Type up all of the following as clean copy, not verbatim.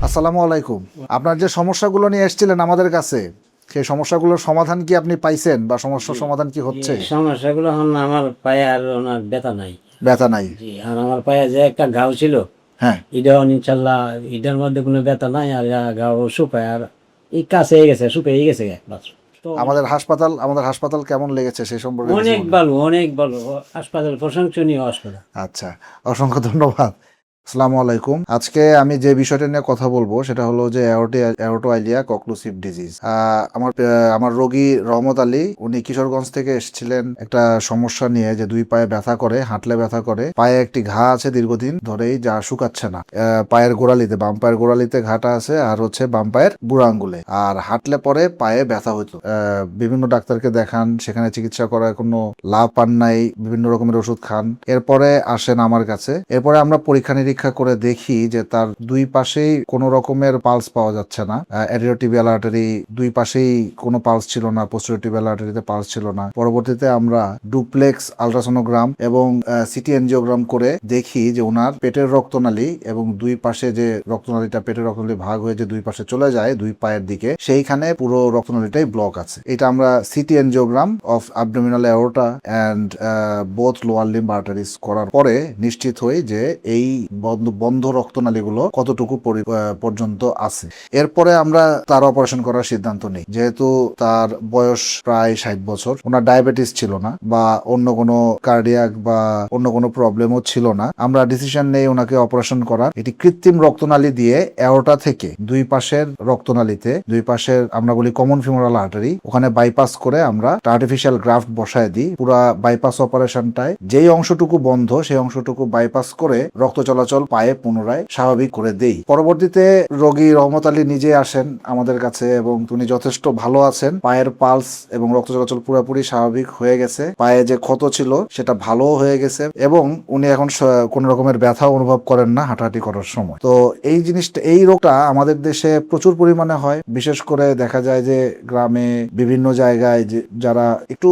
আসসালামু আলাইকুম। আপনার যে সমস্যাগুলো নিয়ে এসেছিলেন আমাদের কাছে, সেই সমস্যাগুলোর সমাধান কি আপনি পাইছেন বা সমস্যার সমাধান কি হচ্ছে? সমস্যাগুলো হন আমার পায়ে আর ওনার ব্যথা নাই। ব্যথা নাই? জি, আর আমার পায়ে যে একটা ঘাও ছিল, হ্যাঁ। এটাও ইনশাল্লাহ এটার মধ্যে কোনো ব্যথা নাই, আর ঘাও শুকায় আর এই কাছে গেছে, শুকিয়ে গেছে বাস। তো আমাদের হাসপাতাল কেমন লেগেছে সেই সম্পর্কে কিছু অনেক বলুন। ভালো, অনেক ভালো হাসপাতাল, প্রশংসনীয় হাসপাতাল। আচ্ছা, অসংখ্য ধন্যবাদ। আসসালামু আলাইকুম। আজকে আমি যে বিষয়টা নিয়ে কথা বলবো সেটা হলো যে অ্যারোটোআইলিয়া কক্লুসিভ ডিজিজ। আমার রোগী রহমত আলী, উনি কিশোরগঞ্জ থেকে এসেছিলেন একটা সমস্যা নিয়ে, যে দুই পায়ে ব্যথা করে, হাঁটলে ব্যথা করে, পায়ে একটি ঘা আছে দীর্ঘদিন ধরেই, যা শুকাচ্ছে না। পায়ের গোড়ালিতে, বাম পায়ের গোড়ালিতে ঘাটা আছে, আর হচ্ছে বাম পায়ের বুড়ো আঙ্গুলে, আর হাঁটলে পরে পায়ে ব্যথা হতো। বিভিন্ন ডাক্তারকে দেখান, সেখানে চিকিৎসা করার কোনো লাভ পান নাই, বিভিন্ন রকমের ওষুধ খান। এরপরে আসেন আমার কাছে। এরপরে আমরা পরীক্ষা নিরীক্ষা করে দেখি যে তার দুই পাশেই কোনো রকমের পালস পাওয়া যাচ্ছে না। অ্যাডিওটিবিয়াল আর্টারি দুই পাশেই কোনো পালস ছিল না, পোস্টেরিওটিবিয়াল আর্টারিতে পালস ছিল না। পরবর্তীতে আমরা ডুপ্লেক্স আল্ট্রাসোনোগ্রাম এবং সিটি এনজিওগ্রাম করে দেখি যে ওনার পেটের রক্তনালী এবং দুই পাশে যে রক্তনালীটা, পেটের রক্তনালী ভাগ হয়ে যে দুই পাশে চলে যায় দুই পায়ের দিকে, সেইখানে পুরো রক্তনালীটাই ব্লক আছে। এটা আমরা city angiogram of abdominal aorta and both lower limb arteries করার পরে নিশ্চিত হই যে এই বন্ধ রক্তনালীগুলো কতটুকু পর্যন্ত আছে। এরপরে আমরা তার অপারেশন করার সিদ্ধান্ত নিই। যেহেতু তার বয়স প্রায় 60 বছর, ওনার ডায়াবেটিস ছিল না বা অন্য কোনো কার্ডিয়াক বা অন্য কোনো প্রবলেমও ছিল না, আমরা ডিসিশন নেই ওনাকে অপারেশন করার। এটি কৃত্রিম রক্তনালী দিয়ে অ্যাওর্টা থেকে দুই পাশের রক্তনালীতে, দুই পাশের আমরা বলি কমন ফিমোরাল আর্টারি, ওখানে বাইপাস করে আমরা আর্টিফিশিয়াল গ্রাফট বসায় দিই। পুরা বাইপাস অপারেশনটায় যেই অংশটুকু বন্ধ সেই অংশটুকু বাইপাস করে রক্ত চলাচল পায়ে পুনরায় স্বাভাবিক করে দেই। পরবর্তীতে রোগী রহমত আলী নিজে আসেন আমাদের কাছে এবং তিনি যথেষ্ট ভালো আছেন। পায়ের পালস এবং রক্ত চলাচল পুরোপুরি স্বাভাবিক হয়ে গেছে। পায়ে যে ক্ষত ছিল সেটা ভালো হয়ে গেছে এবং উনি এখন কোন রকমের ব্যথা অনুভব করেন না হাঁটাহাঁটি করার সময়। তো এই জিনিসটা, এই রোগটা আমাদের দেশে প্রচুর পরিমাণে হয়। বিশেষ করে দেখা যায় যে গ্রামে বিভিন্ন জায়গায় যারা একটু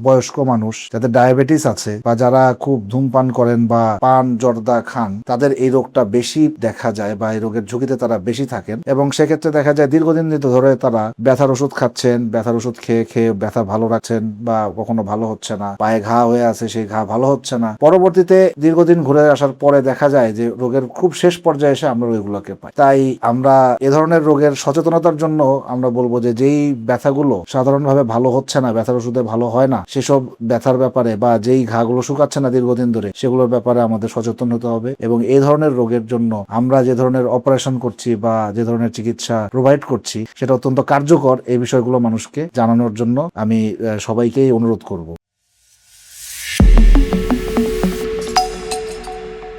বয়স্ক মানুষ, যাদের ডায়াবেটিস আছে বা যারা খুব ধূমপান করেন বা পান জর্দা খান, তাদের এই রোগটা বেশি দেখা যায় বা এই রোগের ঝুঁকিতে তারা বেশি থাকেন। এবং সেক্ষেত্রে দেখা যায় দীর্ঘদিন ধরে তারা ব্যথার ওষুধ খাচ্ছেন, ব্যথার ওষুধ খেয়ে খেয়ে ব্যথা ভালো রাখছেন বা কখনো ভালো হচ্ছে না, পায়ে ঘা হয়ে আছে, সেই ঘা ভালো হচ্ছে না। পরবর্তীতে দীর্ঘদিন ঘুরে আসার পরে দেখা যায় যে রোগের খুব শেষ পর্যায়ে এসে আমরা এগুলোকে পাই। তাই আমরা এ ধরনের রোগের সচেতনতার জন্য আমরা বলবো যে যেই ব্যথাগুলো সাধারণভাবে ভালো হচ্ছে না, ব্যথার ওষুধে ভালো হয় না, সেসব ব্যথার ব্যাপারে বা যেই ঘাগুলো শুকাচ্ছে না দীর্ঘদিন ধরে, সেগুলোর ব্যাপারে আমাদের সচেতন হতে হবে। এবং এই ধরনের রোগের জন্য আমরা যে ধরনের অপারেশন করছি বা যে ধরনের চিকিৎসা প্রোভাইড করছি সেটা অত্যন্ত কার্যকর। এই বিষয়গুলো মানুষকে জানানোর জন্য আমি সবাইকেই অনুরোধ করব।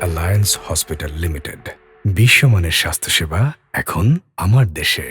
অ্যালায়েন্স হসপিটাল লিমিটেড, বিশ্বমানের স্বাস্থ্যসেবা এখন আমার দেশে।